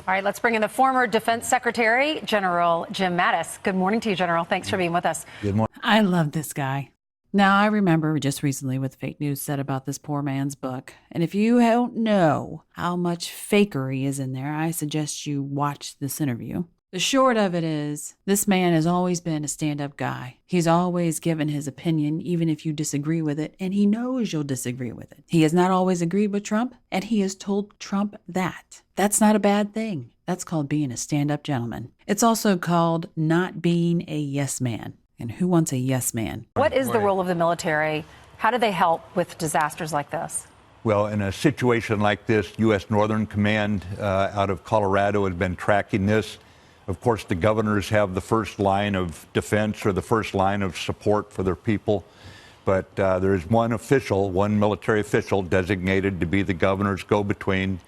All right, let's bring in the former Defense Secretary, General Jim Mattis. Good morning to you, General. Thanks for being with us. Good morning. I love this guy. Now, I remember just recently what the fake news said about this poor man's book. And if you don't know how much fakery is in there, I suggest you watch this interview. The short of it is, this man has always been a stand-up guy. He's always given his opinion, even if you disagree with it, and he knows you'll disagree with it. He has not always agreed with Trump, and he has told Trump that. That's not a bad thing. That's called being a stand-up gentleman. It's also called not being a yes man. And who wants a yes man? What is the role of the military? How do they help with disasters like this? Well, in a situation like this, U.S. Northern Command out of Colorado has been tracking this. Of course, the governors have the first line of defense or the first line of support for their people. But there's one military official designated to be the governor's go-between.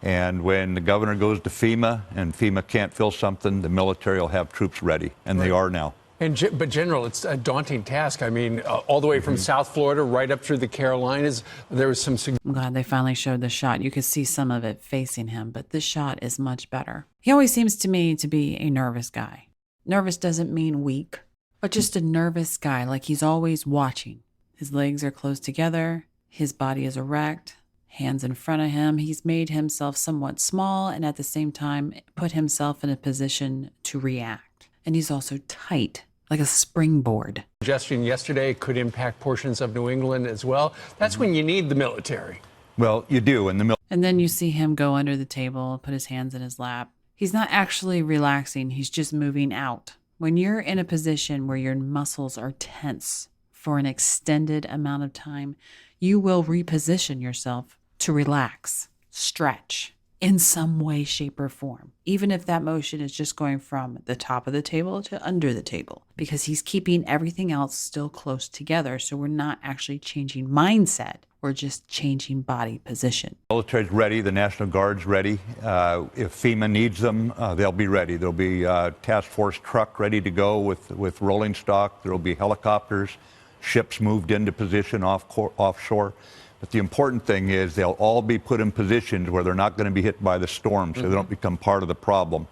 And when the governor goes to FEMA and FEMA can't fill something, the military will have troops ready, and they are now. But General, it's a daunting task. I mean, all the way from South Florida right up through the Carolinas, there was some... I'm glad they finally showed the shot. You could see some of it facing him, but this shot is much better. He always seems to me to be a nervous guy. Nervous doesn't mean weak, but just a nervous guy, like he's always watching. His legs are close together. His body is erect. Hands in front of him. He's made himself somewhat small and at the same time put himself in a position to react. And he's also tight, like a springboard. Suggestion yesterday could impact portions of New England as well. That's when you need the military. Well, you do. And then you see him go under the table, put his hands in his lap. He's not actually relaxing. He's just moving out. When you're in a position where your muscles are tense for an extended amount of time, you will reposition yourself to relax, stretch in some way, shape, or form, even if that motion is just going from the top of the table to under the table, because he's keeping everything else still close together. So we're not actually changing mindset. We're just changing body position. The military's ready. The National Guard's ready. If FEMA needs them, they'll be ready. There'll be a task force truck ready to go with rolling stock. There'll be helicopters, ships moved into position offshore. But the important thing is they'll all be put in positions where they're not going to be hit by the storm, so they don't become part of the problem.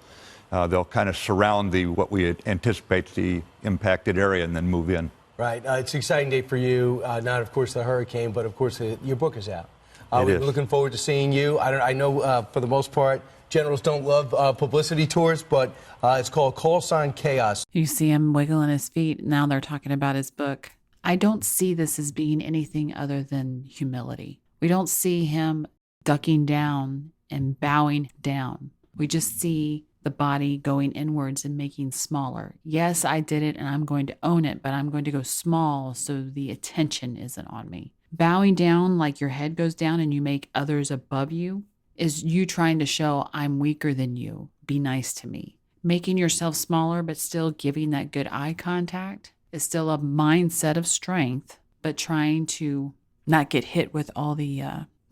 They'll kind of surround what we anticipate the impacted area and then move in. Right. It's an exciting day for you. Not, of course, the hurricane, but, of course, your book is out. We're looking forward to seeing you. I know, for the most part, generals don't love publicity tours, but it's called Call Sign Chaos. You see him wiggling his feet. Now they're talking about his book. I don't see this as being anything other than humility. We don't see him ducking down and bowing down. We just see the body going inwards and making smaller. Yes, I did it and I'm going to own it, but I'm going to go small so the attention isn't on me. Bowing down like your head goes down and you make others above you is you trying to show I'm weaker than you. Be nice to me. Making yourself smaller but still giving that good eye contact is still a mindset of strength, but trying to not get hit with all the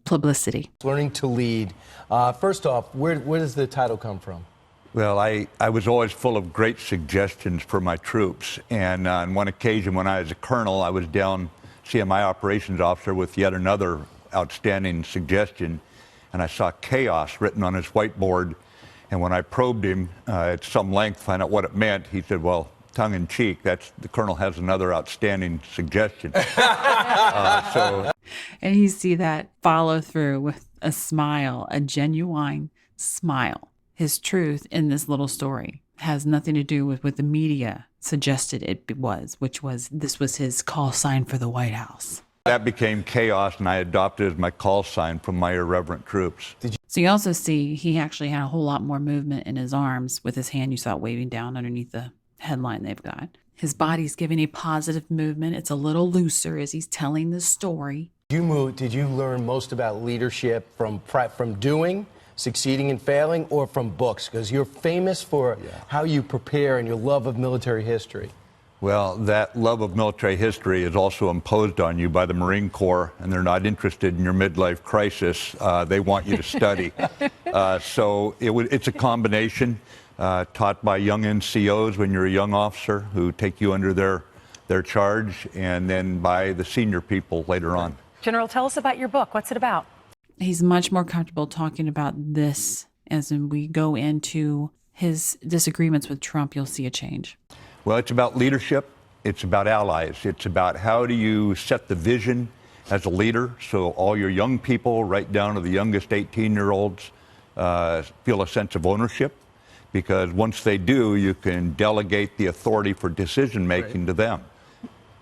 publicity. Learning to lead. First off, where does the title come from? Well, I was always full of great suggestions for my troops. And on one occasion when I was a colonel, I was down seeing my operations officer with yet another outstanding suggestion. And I saw chaos written on his whiteboard. And when I probed him at some length to find out what it meant, he said, well, tongue-in-cheek, the colonel has another outstanding suggestion. And you see that follow through with a smile, a genuine smile. His truth in this little story has nothing to do with what the media suggested it was, this was his call sign for the White House. That became chaos, and I adopted it as my call sign from my irreverent troops. So you also see he actually had a whole lot more movement in his arms with his hand. You saw it waving down underneath the headline they've got. His body's giving a positive movement. It's a little looser as he's telling the story. Did you learn most about leadership from doing, succeeding and failing, or from books? Because you're famous for how you prepare and your love of military history. Well, that love of military history is also imposed on you by the Marine Corps, and they're not interested in your midlife crisis. They want you to study. So it's a combination taught by young NCOs when you're a young officer who take you under their charge, and then by the senior people later on. General, tell us about your book. What's it about? He's much more comfortable talking about this as we go into his disagreements with Trump, you'll see a change? Well, it's about leadership. It's about allies. It's about how do you set the vision as a leader so all your young people, right down to the youngest 18-year-olds, feel a sense of ownership. Because once they do, you can delegate the authority for decision-making to them.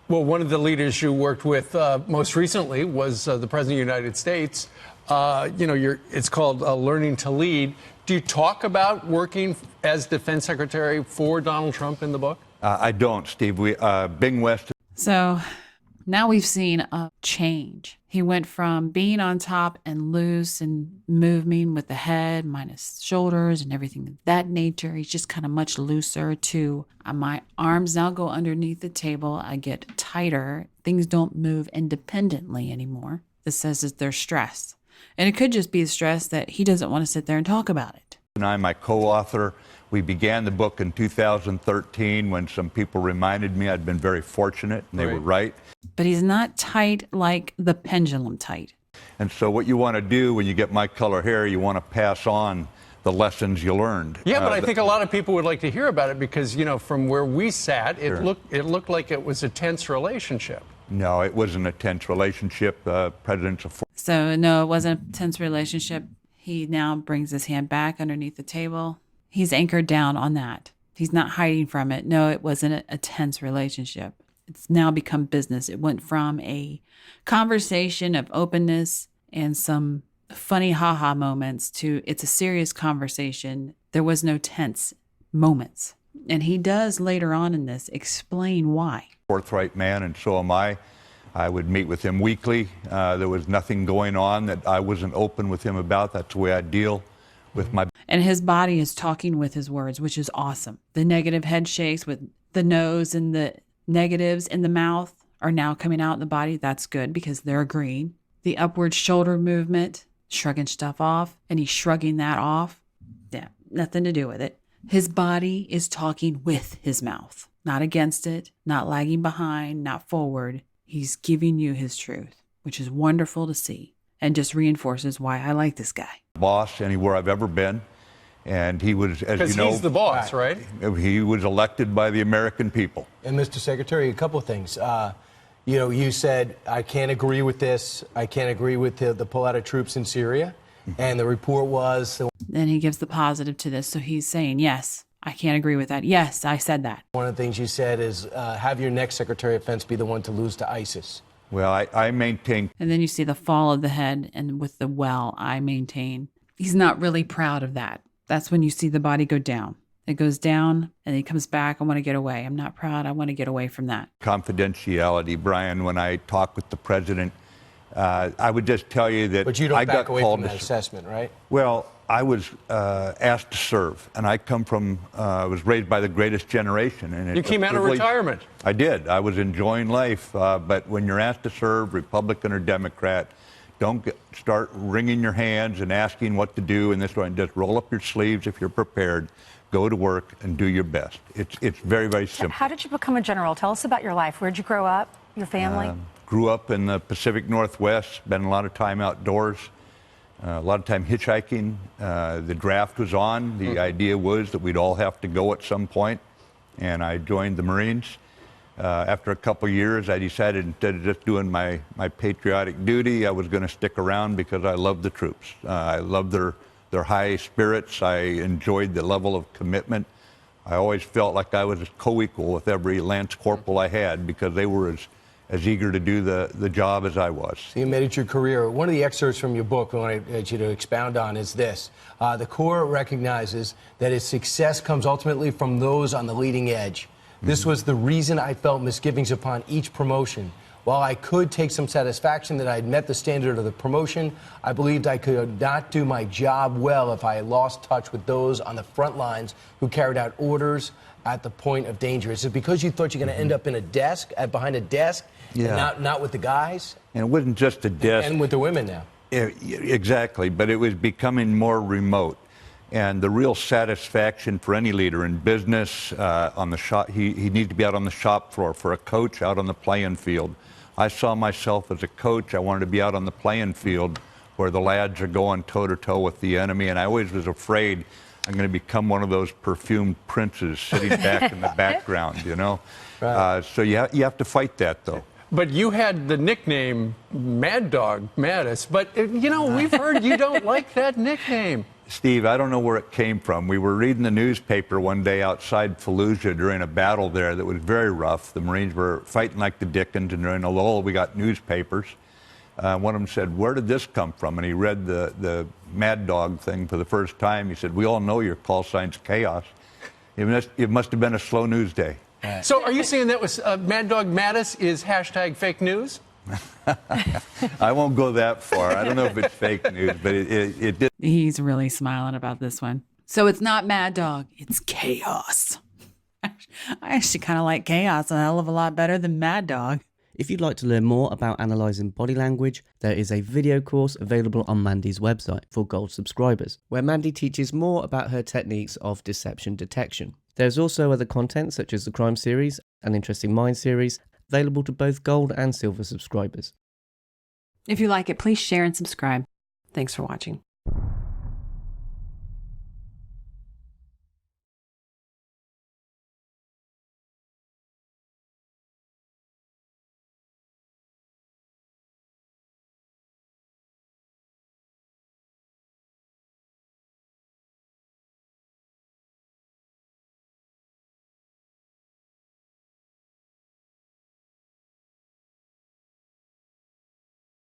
Well, one of the leaders you worked with most recently was the President of the United States. It's called Learning to Lead. Do you talk about working as Defense Secretary for Donald Trump in the book? I don't, Steve. Bing West. So now we've seen a change. He went from being on top and loose and moving with the head minus shoulders and everything of that nature. He's just kind of much looser to my arms now go underneath the table. I get tighter. Things don't move independently anymore. This says that there's stress. And it could just be the stress that he doesn't want to sit there and talk about it. And I'm my co-author. We began the book in 2013 when some people reminded me I'd been very fortunate, and they were right. But he's not tight like the pendulum tight. And so what you want to do when you get my color hair, you want to pass on the lessons you learned. Yeah, but I think a lot of people would like to hear about it because, from where we sat, it looked like it was a tense relationship. No, it wasn't a tense relationship. President's a So, no, it wasn't a tense relationship. He now brings his hand back underneath the table. He's anchored down on that. He's not hiding from it. No, it wasn't a tense relationship. It's now become business. It went from a conversation of openness and some funny ha-ha moments to it's a serious conversation. There was no tense moments. And he does later on in this explain why. Forthright man, and so am I. I would meet with him weekly. There was nothing going on that I wasn't open with him about. That's the way I deal with my... And his body is talking with his words, which is awesome. The negative head shakes with the nose and the negatives in the mouth are now coming out in the body. That's good because they're agreeing. The upward shoulder movement, shrugging stuff off, and he's shrugging that off. Yeah, nothing to do with it. His body is talking with his mouth, not against it, not lagging behind, not forward. He's giving you his truth, which is wonderful to see and just reinforces why I like this guy. Boss anywhere I've ever been. And he was, as you know... Because he's the boss, right? He was elected by the American people. And Mr. Secretary, a couple of things. You said, I can't agree with this. I can't agree with the pull out of troops in Syria. And the report was... Then he gives the positive to this. So he's saying, yes, I can't agree with that. Yes, I said that. One of the things you said is have your next Secretary of Defense be the one to lose to ISIS. Well, I maintain... And then you see the fall of the head and with the I maintain. He's not really proud of that. That's when you see the body go down. It goes down and he comes back. I want to get away. I'm not proud. I want to get away from that. Confidentiality, Brian, when I talk with the president, I would just tell you that... But you don't back away from that assessment, right? Well, I was asked to serve, and I come from, was raised by the greatest generation. And you came out of retirement. I did. I was enjoying life. But when you're asked to serve, Republican or Democrat, don't start wringing your hands and asking what to do in this way. Just roll up your sleeves if you're prepared. Go to work and do your best. It's very, very simple. How did you become a general? Tell us about your life. Where'd you grow up? Your family? Grew up in the Pacific Northwest. Spent a lot of time outdoors. A lot of time hitchhiking. The draft was on. The idea was that we'd all have to go at some point, and I joined the Marines. After a couple years, I decided instead of just doing my patriotic duty, I was going to stick around because I loved the troops. I loved their high spirits. I enjoyed the level of commitment. I always felt like I was co-equal with every Lance Corporal I had because they were as eager to do the job as I was. So you made it your career. One of the excerpts from your book I want you to expound on is this. The Corps recognizes that its success comes ultimately from those on the leading edge. This was the reason I felt misgivings upon each promotion. While I could take some satisfaction that I had met the standard of the promotion, I believed I could not do my job well if I had lost touch with those on the front lines who carried out orders at the point of danger. Is it because you thought you're going to end up in a desk, behind a desk, and not with the guys? And it wasn't just a desk. And with the women now. Exactly, but it was becoming more remote. And the real satisfaction for any leader in business, on the shop, he needs to be out on the shop floor. For a coach, out on the playing field. I saw myself as a coach. I wanted to be out on the playing field where the lads are going toe-to-toe with the enemy, and I always was afraid I'm going to become one of those perfumed princes sitting back in the background, you know? Right. So you have to fight that, though. But you had the nickname Mad Dog Mattis, but, you know, we've heard you don't like that nickname. Steve, I don't know where it came from. We were reading the newspaper one day outside Fallujah during a battle there that was very rough. The Marines were fighting like the Dickens, and during a lull, we got newspapers. One of them said, "Where did this come from?" And he read the Mad Dog thing for the first time. He said, "We all know your call sign's Chaos." It must have been a slow news day. So are you saying that was Mad Dog Mattis is hashtag fake news? I won't go that far. I don't know if it's fake news, but it did. He's really smiling about this one. So it's not Mad Dog, it's Chaos. I actually kind of like Chaos a hell of a lot better than Mad Dog. If you'd like to learn more about analysing body language, there is a video course available on Mandy's website for Gold subscribers, where Mandy teaches more about her techniques of deception detection. There's also other content such as the Crime series and Interesting Minds series, available to both Gold and Silver subscribers. If you like it, please share and subscribe. Thanks for watching.